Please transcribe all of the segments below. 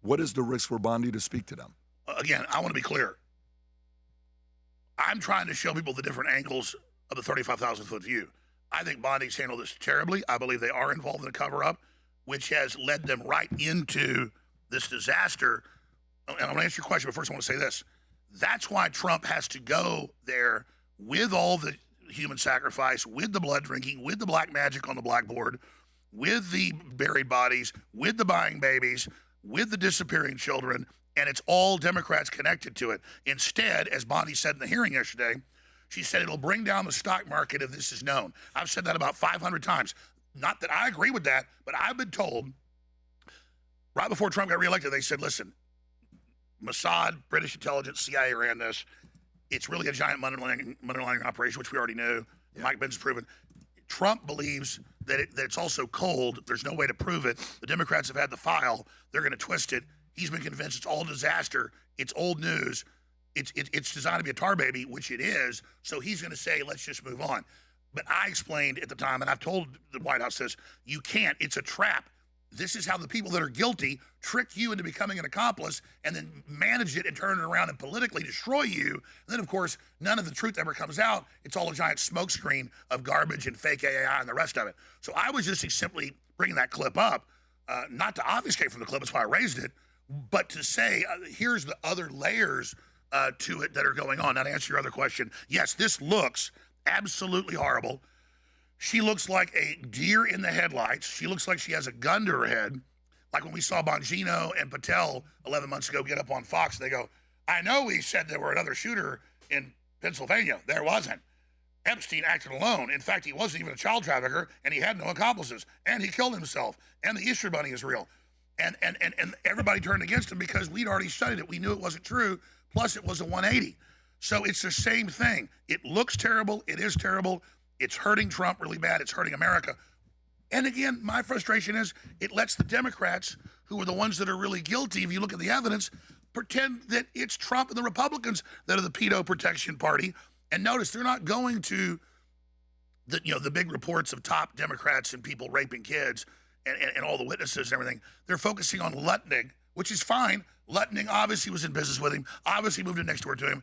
What is the risk for Bondi to speak to them? Again, I want to be clear. I'm trying to show people the different angles of the 35,000-foot view. I think Bondi's handled this terribly. I believe they are involved in a cover-up, which has led them right into this disaster. And I'm going to answer your question, but first I want to say this. That's why Trump has to go there with all the human sacrifice, with the blood drinking, with the black magic on the blackboard, with the buried bodies, with the buying babies, with the disappearing children, and it's all Democrats connected to it. Instead, as Bondi said in the hearing yesterday, she said it'll bring down the stock market if this is known. I've said that about 500 times. Not that I agree with that, but I've been told right before Trump got reelected, they said, listen, Mossad, British intelligence, CIA ran this. It's really a giant money laundering operation, which we already knew. Yeah. Mike Pence has proven. Trump believes that it's also cold. There's no way to prove it. The Democrats have had the file. They're going to twist it. He's been convinced it's all disaster. It's old news. It's designed to be a tar baby, which it is. So he's going to say, let's just move on. But I explained at the time, and I've told the White House this, you can't. It's a trap. This is how the people that are guilty trick you into becoming an accomplice and then manage it and turn it around and politically destroy you. And then, of course, none of the truth ever comes out. It's all a giant smokescreen of garbage and fake AI and the rest of it. So I was just simply bringing that clip up, not to obfuscate from the clip, that's why I raised it, but to say, here's the other layers to it that are going on. Now, to answer your other question, yes, this looks absolutely horrible. She looks like a deer in the headlights. She looks like she has a gun to her head. Like when we saw Bongino and Patel 11 months ago get up on Fox, they go, I know we said there were another shooter in Pennsylvania. There wasn't. Epstein acted alone. In fact, he wasn't even a child trafficker, and he had no accomplices. And he killed himself. And the Easter Bunny is real. And everybody turned against him because we'd already studied it. We knew it wasn't true. Plus, it was a 180. So it's the same thing. It looks terrible. It is terrible. It's hurting Trump really bad. It's hurting America. And again, my frustration is it lets the Democrats, who are the ones that are really guilty, if you look at the evidence, pretend that it's Trump and the Republicans that are the pedo protection party. And notice they're not going to the big reports of top Democrats and people raping kids and all the witnesses and everything. They're focusing on Lutnick, which is fine. Lutnick obviously was in business with him, obviously moved in next door to him,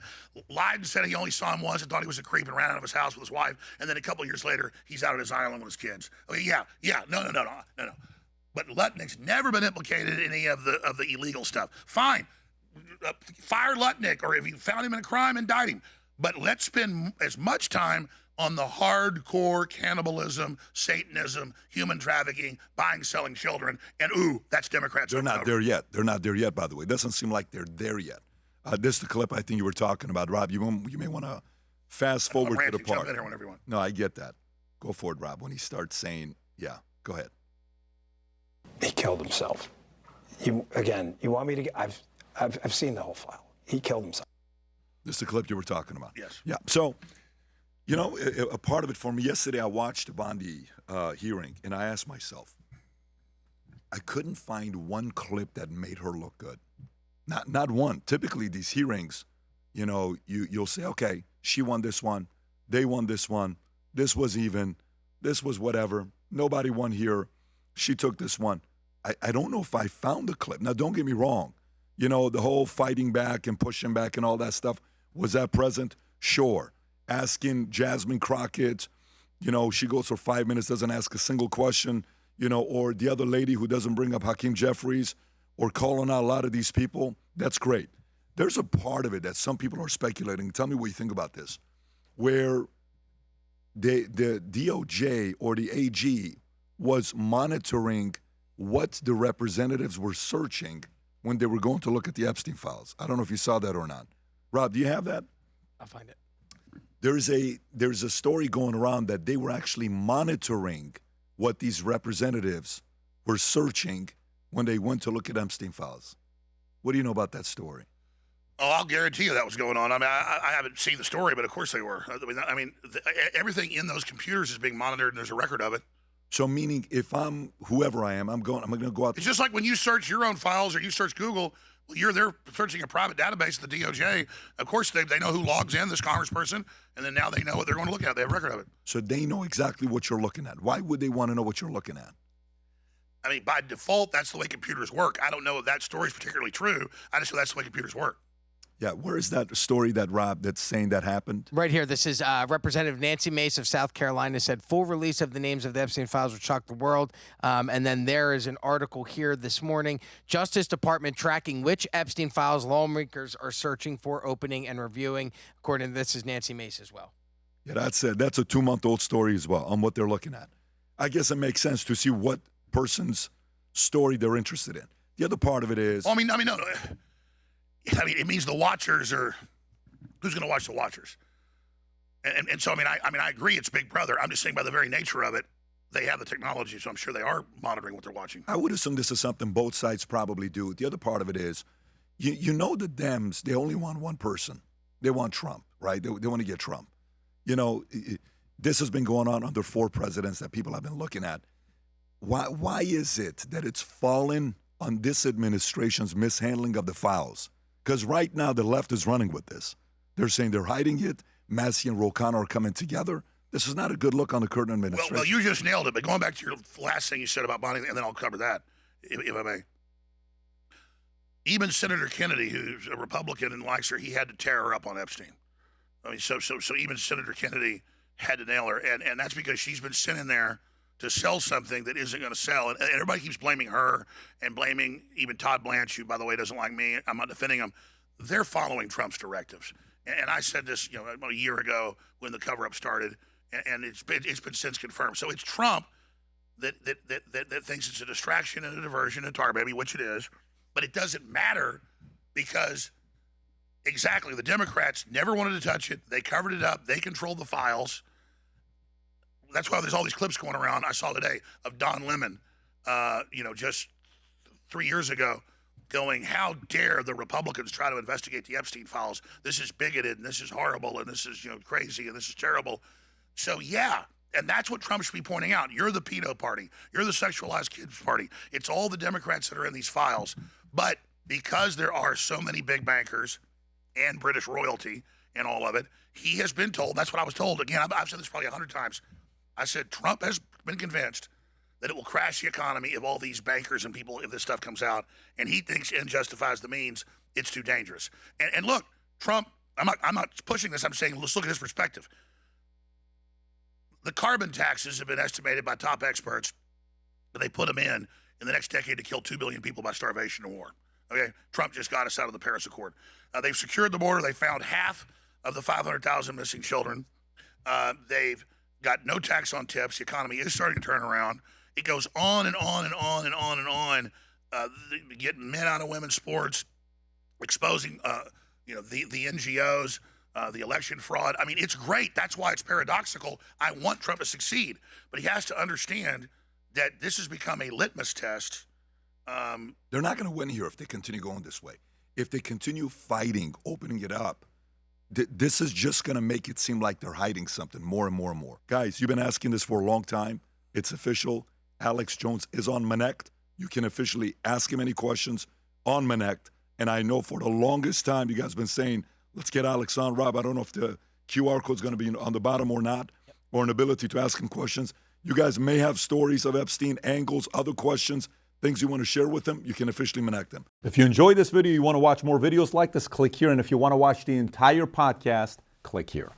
lied and said he only saw him once and thought he was a creep and ran out of his house with his wife, and then a couple of years later, he's out on his island with his kids. Okay, no. But Lutnick's never been implicated in any of the illegal stuff. Fine, fire Lutnick, or if you found him in a crime, indict him. But let's spend as much time on the hardcore cannibalism, Satanism, human trafficking, buying, selling children, and that's Democrats. They're not there yet. They're not there yet, by the way. It doesn't seem like they're there yet. This is the clip I think you were talking about, Rob. You may want to fast forward to the part. Jump in here whenever you want. No, I get that. Go for it, Rob. When he starts saying, yeah, go ahead. He killed himself. You want me to get, I've seen the whole file. He killed himself. This is the clip you were talking about. Yes. Yeah. So, a part of it for me, yesterday I watched the Bondi hearing, and I asked myself, I couldn't find one clip that made her look good. Not one. Typically, these hearings, you'll say, okay, she won this one, they won this one, this was even, this was whatever, nobody won here, she took this one. I don't know if I found the clip. Now, don't get me wrong. The whole fighting back and pushing back and all that stuff, was that present? Sure. Asking Jasmine Crockett, she goes for 5 minutes, doesn't ask a single question, or the other lady who doesn't bring up Hakeem Jeffries or calling out a lot of these people, that's great. There's a part of it that some people are speculating. Tell me what you think about this, where the DOJ or the AG was monitoring what the representatives were searching when they were going to look at the Epstein files. I don't know if you saw that or not. Rob, do you have that? I'll find it. There's a story going around that they were actually monitoring what these representatives were searching when they went to look at Epstein files. What do you know about that story? Oh, I'll guarantee you that was going on. I mean, I haven't seen the story, but of course they were. Everything in those computers is being monitored, and there's a record of it. So meaning if I'm whoever I am, I'm going to go out. It's just like when you search your own files or you search Google, you're there searching a private database at the DOJ. Of course, they know who logs in, this congressperson, and then now they know what they're going to look at. They have a record of it. So they know exactly what you're looking at. Why would they want to know what you're looking at? I mean, by default, that's the way computers work. I don't know if that story is particularly true. I just know that's the way computers work. Yeah, where is that story that Rob that's saying that happened? Right here. This is Representative Nancy Mace of South Carolina said full release of the names of the Epstein files would shock the world. And then there is an article here this morning. Justice Department tracking which Epstein files lawmakers are searching for, opening, and reviewing. According to this is Nancy Mace as well. Yeah, that's a 2-month-old story as well on what they're looking at. I guess it makes sense to see what person's story they're interested in. The other part of it is... Well, no. It means the watchers are... Who's going to watch the watchers? And so, I agree it's Big Brother. I'm just saying by the very nature of it, they have the technology, so I'm sure they are monitoring what they're watching. I would assume this is something both sides probably do. The other part of it is, you know the Dems, they only want one person. They want Trump, right? They want to get Trump. You know, this has been going on under 4 presidents that people have been looking at. Why is it that it's fallen on this administration's mishandling of the files? Because right now the left is running with this. They're saying they're hiding it. Massey and Ro Khanna are coming together. This is not a good look on the current administration. Well, you just nailed it. But going back to your last thing you said about Bondi, and then I'll cover that, if I may. Even Senator Kennedy, who's a Republican and likes her, he had to tear her up on Epstein. I mean, so even Senator Kennedy had to nail her, and that's because she's been sent in there to sell something that isn't going to sell. And everybody keeps blaming her and blaming even Todd Blanche, who, by the way, doesn't like me. I'm not defending him. They're following Trump's directives. And I said this, about a year ago when the cover-up started, and it's been since confirmed. So it's Trump that thinks it's a distraction and a diversion and tar baby, which it is. But it doesn't matter because exactly the Democrats never wanted to touch it. They covered it up. They controlled the files. That's why there's all these clips going around. I saw today of Don Lemon, just 3 years ago, going, how dare the Republicans try to investigate the Epstein files? This is bigoted, and this is horrible, and this is crazy, and this is terrible. So, yeah, and that's what Trump should be pointing out. You're the pedo party. You're the sexualized kids party. It's all the Democrats that are in these files. But because there are so many big bankers and British royalty and all of it, he has been told, that's what I was told. Again, I've said this probably 100 times. I said, Trump has been convinced that it will crash the economy if all these bankers and people, if this stuff comes out, and he thinks end justifies the means, it's too dangerous. And look, Trump, I'm not pushing this, I'm saying let's look at his perspective. The carbon taxes have been estimated by top experts that they put them in the next decade to kill 2 billion people by starvation and war. Okay, Trump just got us out of the Paris Accord. They've secured the border. They found half of the 500,000 missing children. They've got no tax on tips. The economy is starting to turn around. It goes on and on and on and on and on. Getting men out of women's sports, exposing, the NGOs, the election fraud. I mean, it's great. That's why it's paradoxical. I want Trump to succeed, but he has to understand that this has become a litmus test. They're not going to win here if they continue going this way. If they continue fighting, opening it up, this is just going to make it seem like they're hiding something more and more and more. Guys, you've been asking this for a long time. It's official. Alex Jones is on Manect. You can officially ask him any questions on Manect. And I know for the longest time, you guys have been saying, let's get Alex on. Rob, I don't know if the QR code is going to be on the bottom or not, or an ability to ask him questions. You guys may have stories of Epstein, angles, other questions, things you want to share with him. You can officially Manect them. If you enjoyed this video, you want to watch more videos like this, click here. And if you want to watch the entire podcast, click here.